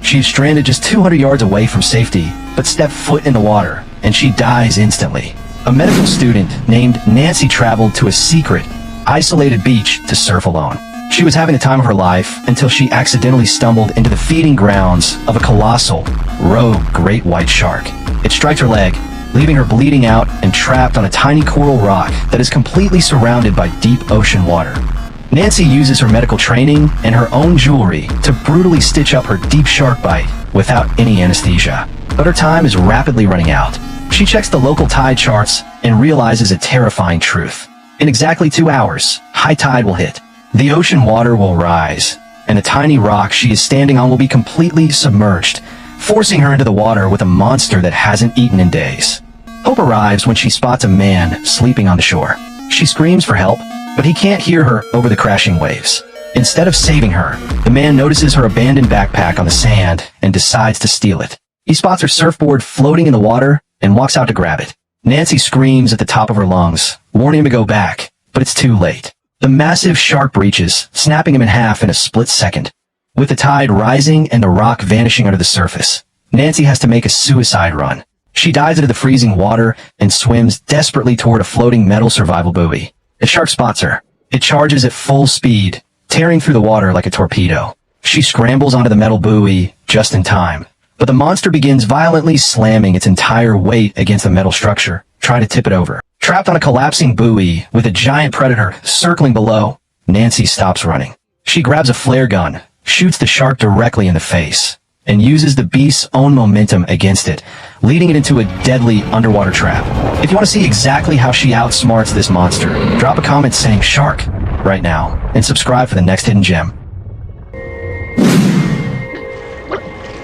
She's stranded just 200 yards away from safety, but step foot in the water, and she dies instantly. A medical student named Nancy traveled to a secret, isolated beach to surf alone. She was having the time of her life until she accidentally stumbled into the feeding grounds of a colossal, rogue great white shark. It strikes her leg, leaving her bleeding out and trapped on a tiny coral rock that is completely surrounded by deep ocean water. Nancy uses her medical training and her own jewelry to brutally stitch up her deep shark bite without any anesthesia. But her time is rapidly running out. She checks the local tide charts and realizes a terrifying truth. In exactly 2 hours, high tide will hit. The ocean water will rise, and the tiny rock she is standing on will be completely submerged, forcing her into the water with a monster that hasn't eaten in days. Hope arrives when she spots a man sleeping on the shore. She screams for help, but he can't hear her over the crashing waves. Instead of saving her, the man notices her abandoned backpack on the sand and decides to steal it. He spots her surfboard floating in the water and walks out to grab it. Nancy screams at the top of her lungs, warning him to go back, but it's too late. The massive shark breaches, snapping him in half in a split second. With the tide rising and the rock vanishing under the surface, Nancy has to make a suicide run. She dives into the freezing water and swims desperately toward a floating metal survival buoy. The shark spots her. It charges at full speed, tearing through the water like a torpedo. She scrambles onto the metal buoy just in time, but the monster begins violently slamming its entire weight against the metal structure, trying to tip it over. Trapped on a collapsing buoy with a giant predator circling below, Nancy stops running. She grabs a flare gun, shoots the shark directly in the face, and uses the beast's own momentum against it, leading it into a deadly underwater trap. If you want to see exactly how she outsmarts this monster, drop a comment saying shark right now, and subscribe for the next hidden gem.